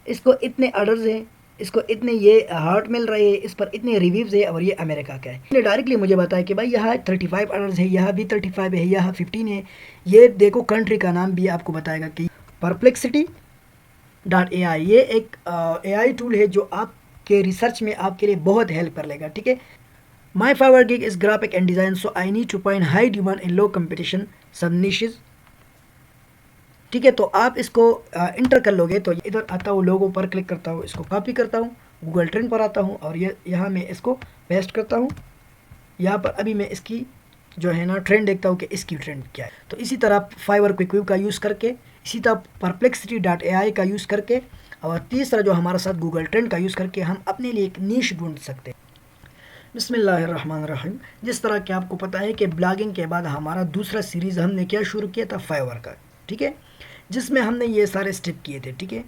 اس کو اتنے آرڈرز ہیں، اس کو اتنے یہ ہارٹ مل رہے ہیں، اس پر اتنے ریویوز ہیں، اور یہ امریکہ کا ہے. نے ڈائریکٹلی مجھے بتایا کہ بھائی یہاں 35 آرڈرز ہے، یہاں بھی 35 ہے، یہاں 15 ہے. یہ دیکھو کنٹری کا نام بھی آپ کو بتائے گا کہ پرپلیکسٹی ڈاٹ اے آئی، یہ ایک اے آئی ٹول ہے جو آپ کے ریسرچ میں آپ کے لیے بہت ہیلپ کر لے گا. ٹھیک ہے. My Fiverr gig is graphic and design, so I need to find high demand in low competition sub niches. ٹھیک ہے. تو آپ اس کو انٹر کر لو گے تو ادھر آتا ہوں، لوگوں پر کلک کرتا ہوں، اس کو کاپی کرتا ہوں، گوگل ٹرینڈ پر آتا ہوں، اور یہاں میں اس کو پیسٹ کرتا ہوں. یہاں پر ابھی میں اس کی جو ہے نا ٹرینڈ دیکھتا ہوں کہ اس کی ٹرینڈ کیا ہے. تو اسی طرح فائور کوئک ویو کا یوز کر کے، اسی طرح پرپلیکسٹی ڈاٹ اے آئی کا یوز کر کے، اور تیسرا جو ہمارا ساتھ گوگل ٹرینڈ کا یوز کر کے ہم اپنے لیے ایک نیش ڈھونڈ سکتے ہیں. بسم اللہ الرحمن الرحیم. جس طرح کہ آپ کو پتہ ہے کہ بلاگنگ کے بعد ہمارا دوسرا سیریز ہم نے کیا شروع کیا تھا، فائور کا. ٹھیک ہے. جس میں ہم نے یہ سارے اسٹیپ کیے تھے. ٹھیک ہے.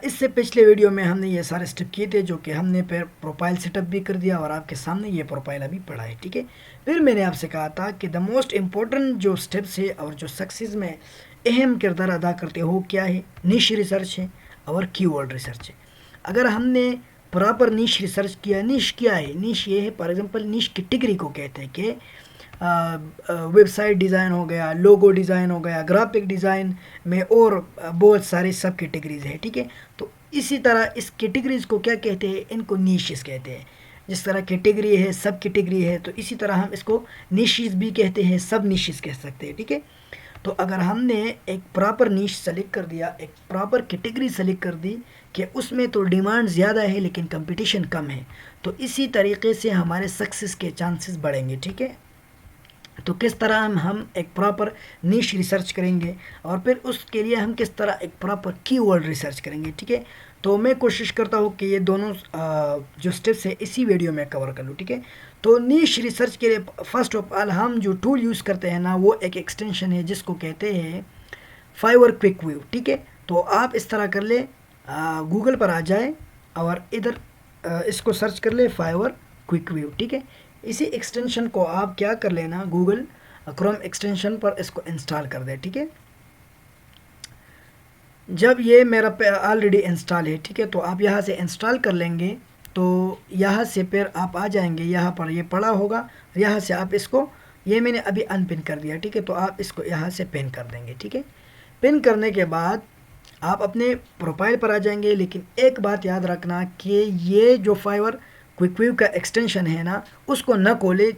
اس سے پچھلے ویڈیو میں ہم نے یہ سارے اسٹیپ کیے تھے، جو کہ ہم نے پھر پروفائل سیٹ اپ بھی کر دیا، اور آپ کے سامنے یہ پروفائل ابھی پڑا ہے. ٹھیک ہے. پھر میں نے آپ سے کہا تھا کہ دا موسٹ امپورٹنٹ جو اسٹیپس ہے اور جو سکسیز میں اہم کردار ادا کرتے ہو کیا ہے، نیش ریسرچ ہے اور کی ورڈ ریسرچ ہے. اگر ہم نے پراپر نیش ریسرچ کیا، نیش کیا ہے، نیش یہ ہے فار ایگزامپل نیش کیٹیگری کو کہتے ہیں کہ ویب سائٹ ڈیزائن ہو گیا، لوگو ڈیزائن ہو گیا، گرافک ڈیزائن میں اور بہت سارے سب کیٹیگریز ہیں. ٹھیک ہے. تو اسی طرح اس کیٹیگریز کو کیا کہتے ہیں، ان کو نیشز کہتے ہیں. جس طرح کیٹیگری ہے، سب کیٹیگری ہے، تو اسی طرح ہم اس کو نیشز بھی کہتے ہیں، سب نیشز کہہ سکتے ہیں. ٹھیک ہے. تو اگر ہم نے ایک پراپر نیش سلیکٹ کر دیا، ایک پراپر کیٹیگری سلیکٹ کر دی کہ اس میں تو ڈیمانڈ زیادہ ہے لیکن کمپٹیشن کم ہے، تو اسی طریقے سے ہمارے سکسیس کے چانسز بڑھیں گے. ٹھیک ہے. تو کس طرح ہم ایک پراپر نیش ریسرچ کریں گے، اور پھر اس کے لیے ہم کس طرح ایک پراپر کی ورڈ ریسرچ کریں گے. ٹھیک ہے. تو میں کوشش کرتا ہوں کہ یہ دونوں جو اسٹیپس ہے اسی ویڈیو میں کور کر لوں. ٹھیک ہے. تو نیش ریسرچ کے لیے فرسٹ آف آل ہم جو ٹول یوز کرتے ہیں نا، وہ ایک ایکسٹینشن ہے جس کو کہتے ہیں فائور کوئک ویو. ٹھیک ہے. تو آپ اس طرح کر لیں، گوگل پر آ جائیں اور ادھر اس کو سرچ کر لیں، فائور کوئک ویو. ٹھیک ہے. اسی ایکسٹینشن کو آپ کیا کر لینا، گوگل کروم ایکسٹینشن پر اس کو انسٹال کر دیں. ٹھیک ہے. جب یہ میرا آلریڈی انسٹال ہے، ٹھیک ہے، تو آپ یہاں سے انسٹال کر لیں گے. تو یہاں سے پھر آپ آ جائیں گے، یہاں پر یہ پڑا ہوگا، یہاں سے آپ اس کو، یہ میں نے ابھی ان پن کر دیا. ٹھیک ہے. تو آپ اس کو یہاں سے پن کر دیں گے. ٹھیک ہے. پن کرنے کے بعد آپ اپنے پروفائل پر آ جائیں گے. لیکن ایک بات یاد رکھنا کہ یہ جو فائور کوئک ویو کا ایکسٹینشن ہے نا، اس کو نہ کھولے.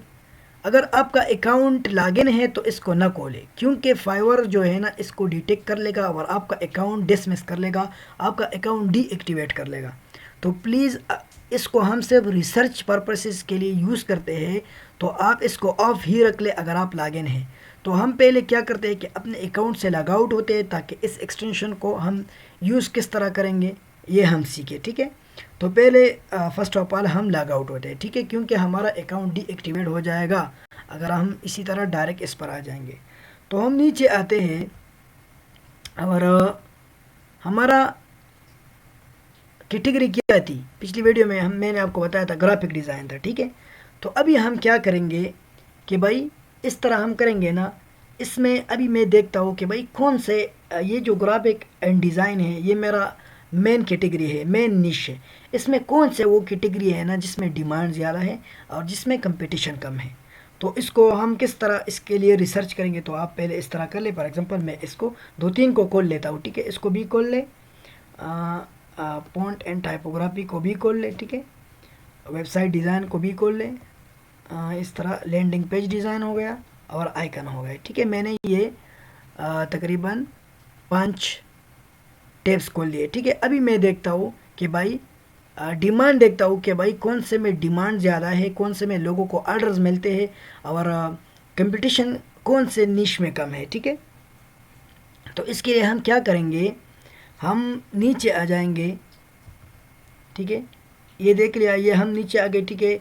اگر آپ کا اکاؤنٹ لاگ ان ہے تو اس کو نہ کھولے، کیونکہ فائور جو ہے نا اس کو ڈیٹیکٹ کر لے گا اور آپ کا اکاؤنٹ ڈسمس کر لے گا، آپ کا اکاؤنٹ ڈی ایکٹیویٹ کر لے گا. تو پلیز اس کو ہم صرف ریسرچ پرپسز کے لیے یوز کرتے ہیں، تو آپ اس کو آف ہی رکھ لیں اگر آپ لاگ ان ہیں. تو ہم پہلے کیا کرتے ہیں کہ اپنے اکاؤنٹ سے لاگ آؤٹ ہوتے ہیں، تاکہ اس ایکسٹینشن کو ہم یوز کس طرح کریں گے یہ ہم سیکھیں. ٹھیک ہے. تو پہلے فرسٹ آف آل ہم لاگ آؤٹ ہوتے ہیں. ٹھیک ہے. کیونکہ ہمارا اکاؤنٹ ڈی ایکٹیویٹ ہو جائے گا اگر ہم اسی طرح ڈائریکٹ اس پر آ جائیں گے. تو ہم نیچے آتے ہیں، اور ہمارا کیٹیگری کیا تھی پچھلی ویڈیو میں میں نے آپ کو بتایا تھا گرافک ڈیزائن تھا. ٹھیک ہے. تو ابھی ہم کیا کریں گے کہ بھائی اس طرح ہم کریں گے نا، اس میں ابھی میں دیکھتا ہوں کہ بھائی کون سے یہ جو گرافک اینڈ ڈیزائن ہے یہ میرا مین کیٹیگری ہے، مین نیش ہے. اس میں کون سے وہ کیٹیگری ہے نا جس میں ڈیمانڈ زیادہ ہے اور جس میں کمپٹیشن کم ہے. تو اس کو ہم کس طرح اس کے لیے ریسرچ کریں گے. تو آپ پہلے اس طرح کر لیں. فار ایگزامپل میں اس کو 2-3 کو کھول لیتا ہوں. ٹھیک ہے. اس کو بھی کھول لیں، فونٹ اینڈ ٹائپوگرافی کو بھی کھول لیں. ٹھیک ہے. ویب سائٹ ڈیزائن کو بھی کھول لیں. اس طرح لینڈنگ پیج ڈیزائن ہو گیا اور آئیکن ہو گئے. ٹھیک ہے. میں نے یہ تقریباً 5 ٹیبس کھول لیے. ٹھیک ہے. ابھی میں دیکھتا ہوں کہ بھائی ڈیمانڈ دیکھتا ہوں کہ بھائی کون سے میں ڈیمانڈ زیادہ ہے، کون سے میں لوگوں کو آرڈرز ملتے ہیں، اور کمپٹیشن کون سے نیش میں کم ہے. ٹھیک ہے. تو اس کے لیے ہم کیا کریں گے، ہم نیچے آ جائیں گے. ٹھیک ہے. یہ دیکھ لیا، یہ ہم نیچے آ گئے. ٹھیک ہے.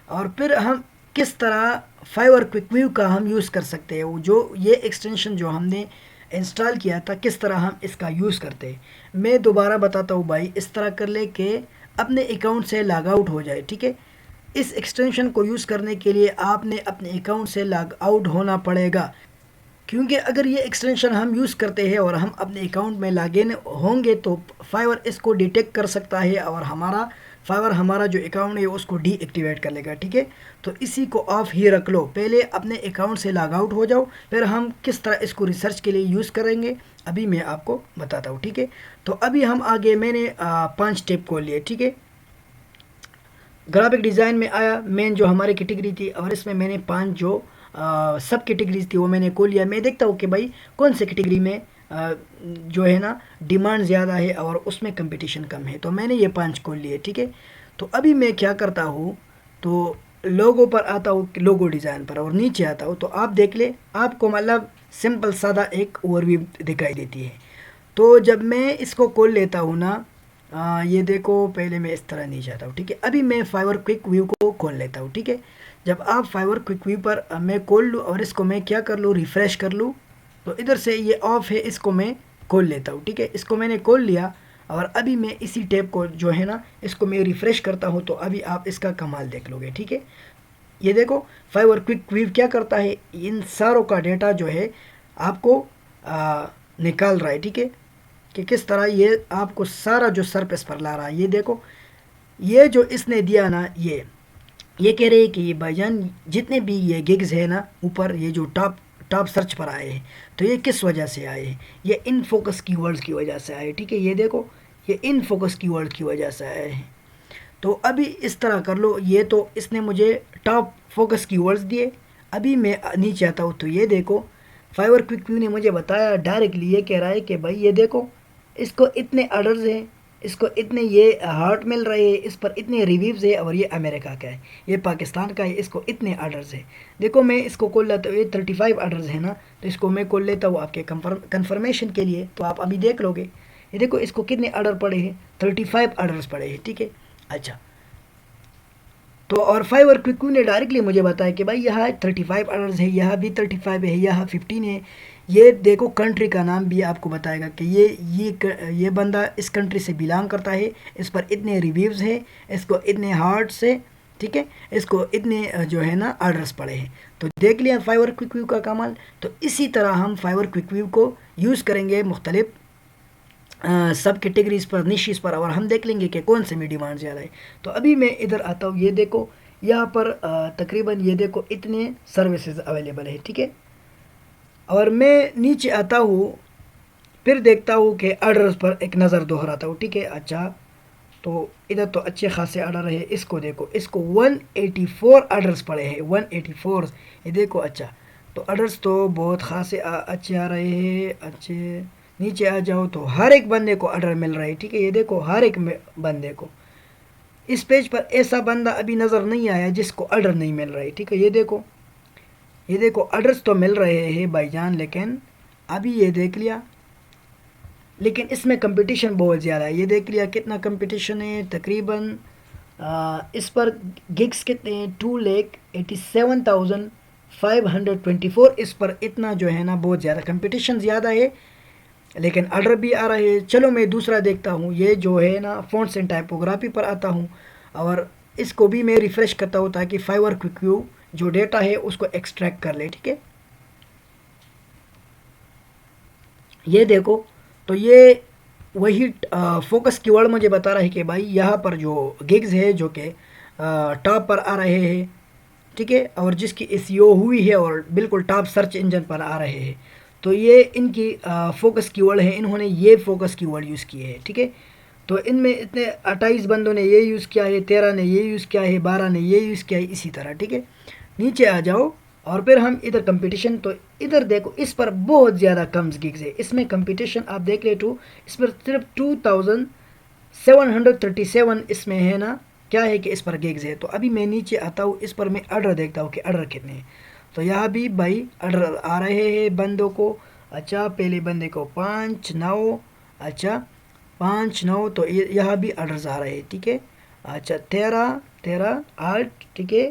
اور پھر ہم کس طرح فائور کوئک ویو کا ہم یوز کر سکتے ہیں، جو یہ ایکسٹینشن جو ہم نے انسٹال کیا تھا کس طرح ہم اس کا یوز کرتے ہیں. میں دوبارہ بتاتا ہوں بھائی، اس طرح کر لے کہ اپنے اکاؤنٹ سے لاگ آؤٹ ہو جائے. ٹھیک ہے. اس ایکسٹینشن کو یوز کرنے کے لیے آپ نے اپنے اکاؤنٹ سے لاگ آؤٹ ہونا پڑے گا، کیونکہ اگر یہ ایکسٹینشن ہم یوز کرتے ہیں اور ہم اپنے اکاؤنٹ میں لاگ ان ہوں گے تو فائور اس کو ڈیٹیکٹ کر سکتا ہے اور ہمارا جو اکاؤنٹ ہے اس کو ڈی ایکٹیویٹ کر لے گا. ٹھیک ہے، تو اسی کو آف ہی رکھ لو. پہلے اپنے اکاؤنٹ سے لاگ آؤٹ ہو جاؤ، پھر ہم کس طرح اس کو ریسرچ کے لیے یوز کریں گے ابھی میں آپ کو بتاتا ہوں. ٹھیک ہے، تو ابھی ہم آگے، میں نے 5 اسٹیپ کھول لیے. ٹھیک ہے، گرافک ڈیزائن میں آیا، مین جو ہماری کیٹیگری تھی، اور اس میں نے 5 جو سب کیٹیگریز تھی وہ میں نے کھول لیا. میں دیکھتا ہوں کہ بھائی کون سے کیٹیگری میں جو ہے نا ڈیمانڈ زیادہ ہے اور اس میں کمپٹیشن کم ہے، تو میں نے یہ 5 کھول لیے. ٹھیک ہے، تو ابھی میں کیا کرتا ہوں، تو لوگو پر آتا ہوں، لوگو ڈیزائن پر، اور نیچے آتا ہوں. تو آپ دیکھ لیں، آپ کو مطلب سمپل سادہ ایک اوور ویو دکھائی دیتی ہے. تو جب میں اس کو کھول لیتا ہوں نا، یہ دیکھو، پہلے میں اس طرح نہیں جاتا ہوں. ٹھیک ہے، ابھی میں فائور کوئک ویو کو کھول لیتا ہوں. ٹھیک ہے، جب آپ فائور کوئک ویو پر میں کھول لوں اور اس کو میں کیا کر لوں، ریفریش کر لوں، تو ادھر سے یہ آف ہے، اس کو میں کھول لیتا ہوں. ٹھیک ہے، اس کو میں نے کھول لیا، اور ابھی میں اسی ٹیب کو جو ہے نا اس کو میں ریفریش کرتا ہوں، تو ابھی آپ اس کا کمال دیکھ لو گے. ٹھیک ہے، یہ دیکھو فائور کوئک ویو کیا کرتا ہے، ان ساروں کا ڈیٹا جو ہے آپ کو نکال رہا ہے. ٹھیک ہے، کہ کس طرح یہ آپ کو سارا جو سرفیس پر لا رہا ہے. یہ دیکھو، یہ جو اس نے دیا نا، یہ کہہ رہے کہ یہ بھائی جان جتنے بھی یہ گگز ہے نا اوپر، یہ جو ٹاپ سرچ پر آئے ہیں، تو یہ کس وجہ سے آئے ہیں، یہ ان فوکس کی ورڈز کی وجہ سے آئے. ٹھیک ہے، یہ دیکھو، یہ ان فوکس کی ورڈ کی وجہ سے آئے ہیں. تو ابھی اس طرح کر لو. یہ تو اس نے مجھے ٹاپ فوکس کی ورڈز دیے. ابھی میں نیچے آتا ہوں، تو یہ دیکھو فائور کوئک ویو نے مجھے بتایا ڈائریکٹلی، یہ کہہ رہا ہے کہ بھائی یہ دیکھو، اس کو اتنے آرڈرز ہیں، اس کو اتنے یہ ہارٹ مل رہے ہیں، اس پر اتنے ریویوز ہے، اور یہ امریکہ کا ہے، یہ پاکستان کا ہے، اس کو اتنے آرڈرز ہیں. دیکھو میں اس کو کھول لیتا ہوں، یہ 35 آرڈرز ہیں نا، تو اس کو میں کھول لیتا ہوں آپ کے کنفرمیشن کے لیے. تو آپ ابھی دیکھ لو گے، یہ دیکھو اس کو کتنے آرڈر پڑے ہیں، 35 آرڈرز پڑے ہیں. ٹھیک ہے، اچھا. تو اور فائور کوئک ویو نے ڈائریکٹلی مجھے بتایا کہ بھائی یہاں 35 آرڈرز ہے، یہاں بھی 35 ہے، یہاں 15 ہے. یہ دیکھو کنٹری کا نام بھی آپ کو بتائے گا کہ یہ بندہ اس کنٹری سے بلانگ کرتا ہے، اس پر اتنے ریویوز ہیں، اس کو اتنے ہارٹس ہیں. ٹھیک ہے، اس کو اتنے جو ہے نا آرڈرز پڑے ہیں. تو دیکھ لیا فائور کوئک ویو کا کمال. تو اسی طرح ہم فائور کوئک ویو کو یوز کریں گے مختلف سب کیٹیگریز پر، نیشیز پر، اور ہم دیکھ لیں گے کہ کون سے میں ڈیمانڈ زیادہ ہے. تو ابھی میں ادھر آتا ہوں، یہ دیکھو یہاں پر تقریباً یہ دیکھو اتنے سروسز اویلیبل ہے. ٹھیک ہے، اور میں نیچے آتا ہوں، پھر دیکھتا ہوں کہ آرڈرز پر ایک نظر دہراتا ہوں. ٹھیک ہے، اچھا، تو ادھر تو اچھے خاصے آرڈر ہے. اس کو دیکھو، اس کو 184 آرڈرز پڑے ہیں، 184. یہ دیکھو، اچھا، تو آرڈرز تو بہت خاصے اچھے آ رہے ہیں. اچھے نیچے آ جاؤ تو ہر ایک بندے کو آرڈر مل رہا ہے. ٹھیک ہے، یہ دیکھو ہر ایک بندے کو. اس پیج پر ایسا بندہ ابھی نظر نہیں آیا جس کو آرڈر نہیں مل رہا ہے. ٹھیک ہے، یہ دیکھو آرڈرز تو مل رہے ہیں بھائی جان، لیکن ابھی یہ دیکھ لیا، لیکن اس میں کمپٹیشن بہت زیادہ ہے. یہ دیکھ لیا کتنا کمپٹیشن ہے. تقریباً اس پر گگز کتنے ہیں، 2,87,524. اس پر اتنا جو ہے نا بہت زیادہ کمپٹیشن زیادہ ہے، لیکن آرڈر بھی آ رہے ہیں. چلو میں دوسرا دیکھتا ہوں. یہ جو ہے نا فونٹس اینڈ ٹائپوگرافی پر آتا ہوں، اور اس کو بھی میں ریفریش کرتا ہوں تاکہ فائور کوئک ویو جو ڈیٹا ہے اس کو ایکسٹریکٹ کر لے. ٹھیک ہے، یہ دیکھو، تو یہ وہی فوکس کی ورڈ مجھے بتا رہا ہے کہ بھائی یہاں پر جو گگز ہے جو کہ ٹاپ پر آ رہے ہیں. ٹھیک ہے، اور جس کی ایس ای او ہوئی ہے اور بالکل ٹاپ سرچ انجن پر آ رہے ہیں، تو یہ ان کی فوکس کی ورڈ ہے. انہوں نے یہ فوکس کی ورڈ یوز کی ہے. ٹھیک ہے، تو ان میں اتنے 28 بندوں نے یہ یوز کیا ہے، 13 نے یہ یوز کیا ہے، 12 نے یہ یوز کیا ہے، اسی طرح. ٹھیک ہے، نیچے آ جاؤ، اور پھر ہم ادھر کمپٹیشن. تو ادھر دیکھو اس پر بہت زیادہ کم گگز ہے. اس میں کمپٹیشن آپ دیکھ لے، اس پر صرف 2737 اس میں ہے نا، کیا ہے کہ اس پر گگز ہے. تو ابھی میں نیچے آتا ہوں، اس پر میں آرڈر دیکھتا ہوں کہ آرڈر کتنے ہیں. تو یہاں بھی بھائی آرڈر آ رہے ہیں بندوں کو. اچھا، پہلے بندے کو 5 9. اچھا، 5 9. تو یہاں بھی آرڈرز آ رہے ہیں. ٹھیک ہے، اچھا، 13 8. ٹھیک ہے،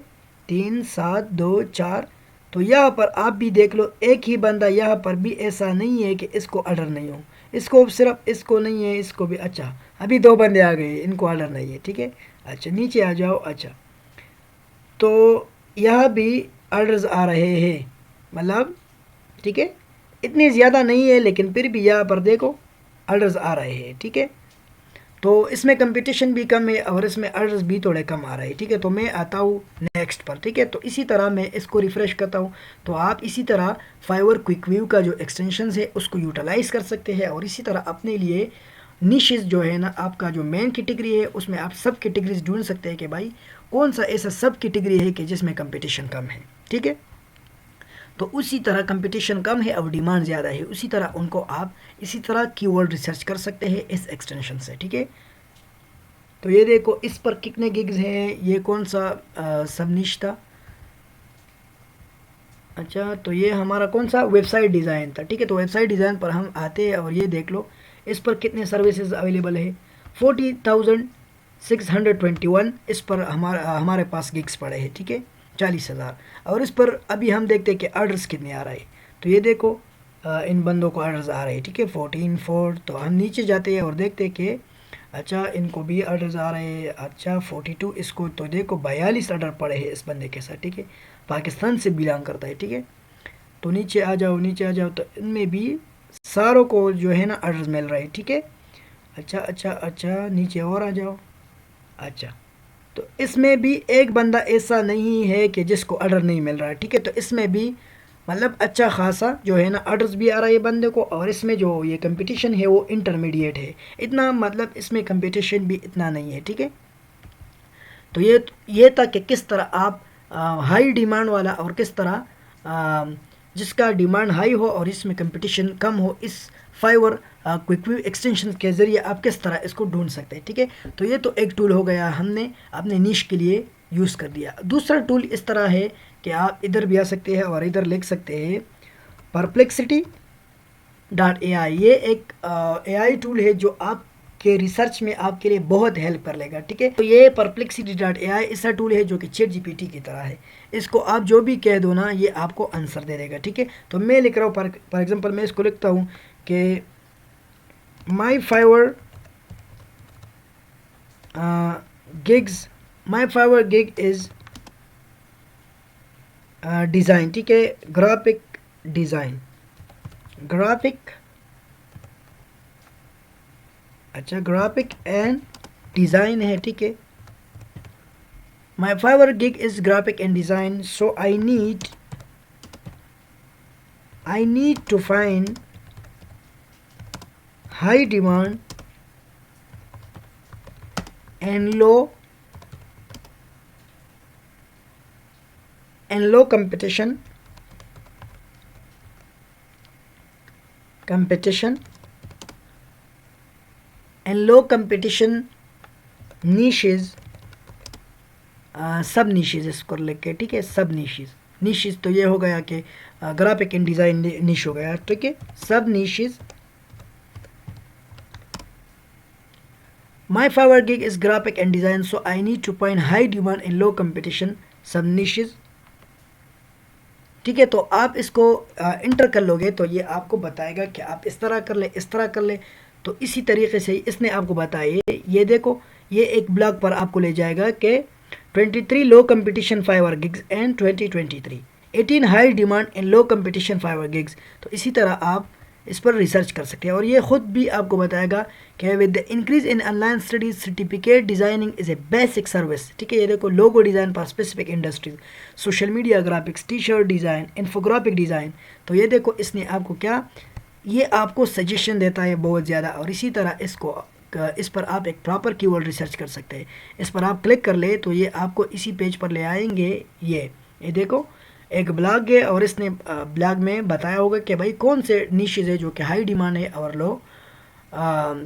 3 7 2 4. تو یہاں پر آپ بھی دیکھ لو، ایک ہی بندہ یہاں پر بھی ایسا نہیں ہے کہ اس کو آرڈر نہیں ہو. اس کو صرف اس کو نہیں ہے، اس کو بھی. اچھا، ابھی 2 بندے آ گئے، ان کو آرڈر نہیں ہے. ٹھیک ہے، اچھا، نیچے آ جاؤ. اچھا، تو یہاں بھی آرڈرز آ رہے ہیں، مطلب ٹھیک ہے، اتنی زیادہ نہیں ہے لیکن پھر بھی یہاں پر دیکھو آرڈرز آ رہے ہیں، ٹھیک ہے. تو اس میں کمپٹیشن بھی کم ہے اور اس میں آرڈرز بھی تھوڑے کم آ رہے ہیں، ٹھیک ہے. تو میں آتا ہوں نیکسٹ پر، ٹھیک ہے. تو اسی طرح میں اس کو ریفریش کرتا ہوں. تو آپ اسی طرح فائیور کوئک ویو کا جو ایکسٹینشنز ہے اس کو یوٹیلائز کر سکتے ہیں، اور اسی طرح اپنے لیے نیشز جو ہے نا، آپ کا جو مین کیٹیگری ہے اس میں آپ سب کیٹیگریز ڈھونڈ سکتے ہیں کہ بھائی کون سا ایسا سب کیٹیگری ہے کہ جس میں کمپٹیشن کم ہے، ٹھیک ہے. تو اسی طرح کمپٹیشن کم ہے اور ڈیمانڈ زیادہ ہے، اسی طرح ان کو آپ اسی طرح کی ورڈ ریسرچ کر سکتے ہیں اس ایکسٹینشن سے، ٹھیک ہے. تو یہ دیکھو اس پر کتنے گگز ہیں، یہ کون سا سب نیش تھا. اچھا تو یہ ہمارا کون سا ویب سائٹ ڈیزائن تھا، ٹھیک ہے. تو ویب سائٹ ڈیزائن پر ہم آتے ہیں اور یہ دیکھ لو اس پر کتنے سروسز اویلیبل ہے. 40,621 اس پر ہمارے پاس گگس پڑے ہیں، ٹھیک ہے، 40,000. اور اس پر ابھی ہم دیکھتے ہیں کہ آرڈرز کتنے آ رہے ہیں. تو یہ دیکھو ان بندوں کو آرڈرز آ رہے ہیں، ٹھیک ہے، 14 تو ہم نیچے جاتے ہیں اور دیکھتے ہیں کہ اچھا ان کو بھی آرڈرز آ رہے ہیں. اچھا 42 اس کو، تو دیکھو 42 آرڈر پڑے ہیں اس بندے کے ساتھ، ٹھیک ہے، پاکستان سے بلانگ کرتا ہے، ٹھیک ہے. تو نیچے آ جاؤ، نیچے آ جاؤ، تو ان میں بھی ساروں کو جو ہے نا آرڈرز مل رہے ہیں، ٹھیک ہے. اچھا نیچے اور آ جاؤ. اچھا تو اس میں بھی ایک بندہ ایسا نہیں ہے کہ جس کو آرڈر نہیں مل رہا ہے، ٹھیک ہے. تو اس میں بھی مطلب اچھا خاصا جو ہے نا آرڈرز بھی آ رہا ہے بندے کو، اور اس میں جو یہ کمپٹیشن ہے وہ انٹرمیڈیٹ ہے، اتنا مطلب اس میں کمپٹیشن بھی اتنا نہیں ہے، ٹھیک ہے. تو یہ تھا کہ کس طرح آپ ہائی ڈیمانڈ والا اور کس طرح جس کا ڈیمانڈ ہائی ہو اور اس میں کمپٹیشن کم ہو، اس فائیور کوئک ویو ایکسٹینشن کے ذریعے آپ کس طرح اس کو ڈھونڈ سکتے ہیں، ٹھیک ہے. تو یہ تو ایک ٹول ہو گیا ہم نے اپنے نیش کے لیے یوز کر دیا. دوسرا ٹول اس طرح ہے کہ آپ ادھر بھی آ سکتے ہیں اور ادھر لکھ سکتے ہیں perplexity.ai. یہ ایک اے آئی ٹول ہے جو آپ کے ریسرچ میں آپ کے لیے بہت ہیلپ کر لے گا، ٹھیک ہے. تو یہ perplexity.ai ایسا ٹول ہے جو کہ چیٹ جی پی ٹی کی طرح ہے. اس کو آپ جو بھی کہہ دو نا یہ آپ کو آنسر دے دے گا، ٹھیک ہے. تو میں لکھ رہا ہوں فار ایگزامپل میں اس کو لکھتا ہوں کہ مائی فائیور گگ از ڈیزائن، ٹھیک ہے، گرافک ڈیزائن، اچھا گرافک اینڈ ڈیزائن ہے، ٹھیک ہے. My Fiverr gig is graphic and design, so I need to find high demand and low competition and low competition niches، sub niches اس کو لکھ کے، ٹھیک ہے. سب نیشز تو یہ ہو گیا کہ گرافک اینڈ ڈیزائن نیش ہو گیا، ٹھیک ہے. Sub niches, my Fiverr gig is graphic and design, so I need to find high demand in low competition sub niches, ٹھیک ہے. تو آپ اس کو انٹر کر لو گے تو یہ آپ کو بتائے گا کہ آپ اس طرح کر لیں، اس طرح کر لیں. تو اسی طریقے سے اس نے آپ کو بتایا، یہ دیکھو یہ ایک بلاگ پر آپ کو لے جائے گا کہ 23 low competition Fiverr gigs and 2023 18 high demand in low competition Fiverr gigs. تو اسی طرح آپ اس پر ریسرچ کر سکتے ہیں، اور یہ خود بھی آپ کو بتائے گا کہ with the increase in online studies certificate designing is a basic service, ٹھیک ہے. یہ دیکھو logo design for specific industries, social media graphics, T shirt design, infographic design. تو یہ دیکھو اس نے آپ کو کیا، یہ آپ کو سجیشن دیتا ہے بہت زیادہ. اور اسی طرح اس پر آپ ایک پراپر کی ورڈ ریسرچ کر سکتے ہیں. اس پر آپ کلک کر لیں تو یہ آپ کو اسی پیج پر لے آئیں گے. یہ دیکھو ایک بلاگ ہے اور اس نے بلاگ میں بتایا ہوگا کہ بھائی کون سے نیشز ہے جو کہ ہائی ڈیمانڈ ہے اور لو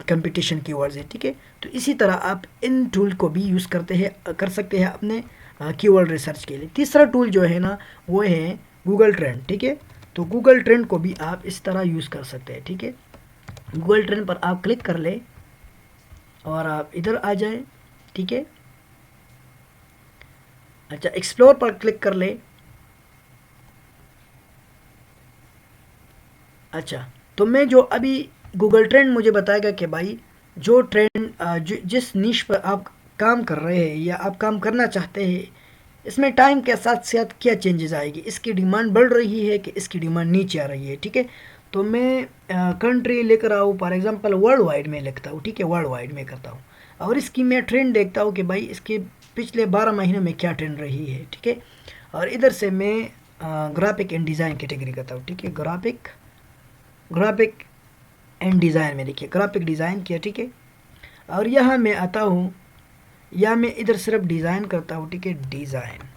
کمپٹیشن کی ورڈز ہے، ٹھیک ہے. تو اسی طرح آپ ان ٹول کو بھی یوز کر سکتے ہیں اپنے کی ورڈ ریسرچ کے لیے. تیسرا ٹول جو ہے نا وہ ہے گوگل ٹرینڈ، ٹھیک ہے. تو گوگل ٹرینڈ کو بھی آپ اس طرح یوز کر سکتے ہیں، ٹھیک ہے. گوگل ٹرینڈ پر آپ کلک کر لیں اور آپ ادھر آ جائیں، ٹھیک ہے. اچھا ایکسپلور پر کلک کر لیں. اچھا تو میں جو ابھی گوگل ٹرینڈ مجھے بتائے گا کہ بھائی جو ٹرینڈ جس نیش پر آپ کام کر رہے ہیں یا آپ کام کرنا چاہتے ہیں، اس میں ٹائم کے ساتھ ساتھ کیا چینجز آئے گی، اس کی ڈیمانڈ بڑھ رہی ہے کہ اس کی ڈیمانڈ نیچے آ رہی ہے، ٹھیک ہے. تو میں کنٹری لکھ رہا ہوں، فار ایگزامپل ورلڈ وائڈ میں لکھتا ہوں، ٹھیک ہے، ورلڈ وائڈ میں کرتا ہوں، اور اس کی میں ٹرینڈ دیکھتا ہوں کہ بھائی اس کے پچھلے 12 مہینوں میں کیا ٹرینڈ رہی ہے، ٹھیک ہے، اور ادھر سے میں گرافک اینڈ ڈیزائن کیٹیگری کرتا ہوں، ٹھیک ہے، گرافک اینڈ ڈیزائن میں دیکھیے گرافک ڈیزائن کیا، ٹھیک ہے، اور یہاں میں آتا ہوں، یا میں ادھر صرف ڈیزائن کرتا ہوں، ٹھیک ہے، ڈیزائن،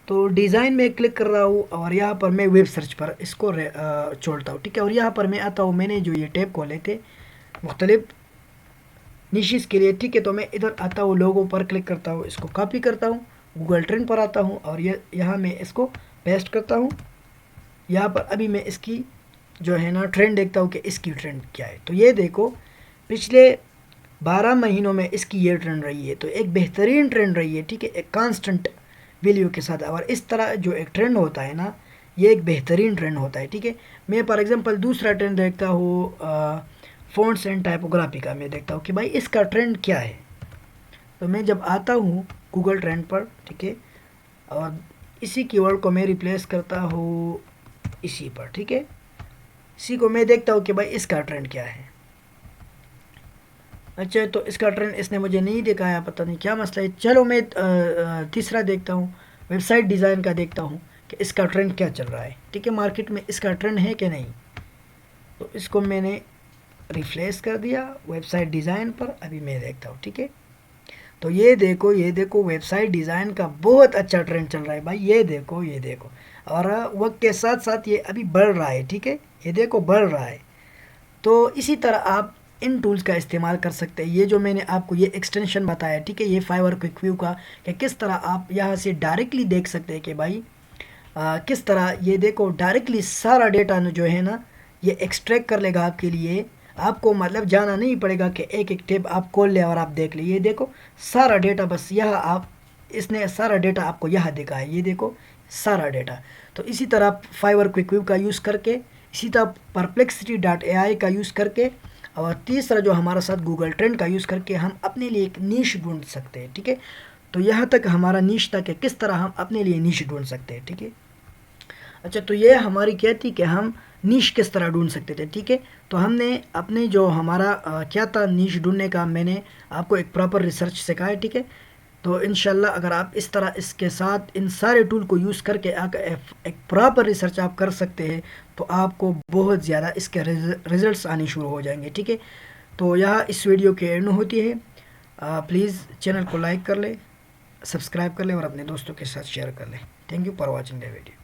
تو ڈیزائن میں کلک کر رہا ہوں، اور یہاں پر میں ویب سرچ پر اس کو چھوڑتا ہوں، ٹھیک ہے، اور یہاں پر میں آتا ہوں، میں نے جو یہ ٹیب کھولے تھے مختلف نیشز کے لیے، ٹھیک ہے، تو میں ادھر آتا ہوں، لوگوں پر کلک کرتا ہوں، اس کو کاپی کرتا ہوں، گوگل ٹرینڈ پر آتا ہوں، اور یہاں میں اس کو پیسٹ کرتا ہوں، یہاں پر ابھی میں اس کی جو ہے نا ٹرینڈ دیکھتا ہوں کہ اس کی ٹرینڈ کیا ہے، تو یہ دیکھو پچھلے 12 مہینوں میں اس کی یہ ٹرینڈ رہی ہے، تو ایک بہترین ٹرینڈ رہی ہے، ٹھیک ہے، ایک کانسٹنٹ ویلیو کے ساتھ، اور اس طرح جو ایک ٹرینڈ ہوتا ہے نا یہ ایک بہترین ٹرینڈ ہوتا ہے، ٹھیک ہے، میں فار ایگزامپل دوسرا ٹرینڈ دیکھتا ہوں فونٹس اینڈ ٹائپوگرافی کا، میں دیکھتا ہوں کہ بھائی اس کا ٹرینڈ کیا ہے، تو میں جب آتا ہوں گوگل ٹرینڈ پر، ٹھیک ہے، اور اسی کی ورڈ کو میں ریپلیس کرتا ہوں اسی پر، ٹھیک ہے، اسی کو میں دیکھتا ہوں کہ بھائی اس کا ٹرینڈ کیا ہے، اچھا تو اس کا ٹرینڈ اس نے مجھے نہیں دکھایا، پتہ نہیں کیا مسئلہ ہے، چلو میں تیسرا دیکھتا ہوں، ویب سائٹ ڈیزائن کا دیکھتا ہوں کہ اس کا ٹرینڈ کیا چل رہا ہے، ٹھیک ہے، مارکیٹ میں اس کا ٹرینڈ ہے کہ نہیں، تو اس کو میں نے ریفریش کر دیا ویب سائٹ ڈیزائن پر، ابھی میں دیکھتا ہوں، ٹھیک ہے، تو یہ دیکھو ویب سائٹ ڈیزائن کا بہت اچھا ٹرینڈ چل رہا ہے بھائی، یہ دیکھو اور وقت کے ساتھ ساتھ یہ ابھی بڑھ رہا ہے، ٹھیک ہے، یہ دیکھو بڑھ رہا ہے، تو اسی طرح آپ ان ٹولز کا استعمال کر سکتے ہیں، یہ جو میں نے آپ کو یہ ایکسٹینشن بتایا، ٹھیک ہے، یہ فائیور کوئک ویو کا، کہ کس طرح آپ یہاں سے ڈائریکٹلی دیکھ سکتے ہیں کہ بھائی کس طرح یہ دیکھو ڈائریکٹلی سارا ڈیٹا جو ہے نا یہ ایکسٹریکٹ کر لے گا آپ کے لیے، آپ کو مطلب جانا نہیں پڑے گا کہ ایک ایک ٹیب آپ کھول لیں اور آپ دیکھ لیں، یہ دیکھو سارا ڈیٹا بس یہاں اس نے سارا ڈیٹا آپ کو یہاں دکھا ہے، یہ دیکھو سارا ڈیٹا، تو اسی طرح فائیور کوئک ویو کا یوز کر کے، اسی طرح perplexity.ai کا یوز کر کے، اور تیسرا جو ہمارا ساتھ گوگل ٹرینڈ کا یوز کر کے ہم اپنے لیے ایک نیش ڈھونڈ سکتے ہیں، ٹھیک ہے، تو یہاں تک ہمارا نیش تھا کہ کس طرح ہم اپنے لیے نیش ڈھونڈ سکتے ہیں، ٹھیک ہے، اچھا تو یہ ہماری کیا تھی کہ ہم نیش کس طرح ڈھونڈ سکتے تھے، ٹھیک ہے، تو ہم نے اپنے جو ہمارا کیا تھا نیش ڈھونڈنے کا، میں نے آپ کو ایک پراپر ریسرچ سکھایا، ٹھیک ہے، تو انشاءاللہ اگر آپ اس طرح اس کے ساتھ ان سارے ٹول کو یوز کر کے ایک پراپر ریسرچ آپ کر سکتے ہیں، تو آپ کو بہت زیادہ اس کے ریزلٹس آنے شروع ہو جائیں گے، ٹھیک ہے، تو یہاں اس ویڈیو کے اینڈ ہوتی ہے، پلیز چینل کو لائک کر لیں، سبسکرائب کر لیں، اور اپنے دوستوں کے ساتھ شیئر کر لیں، thank you for watching the video.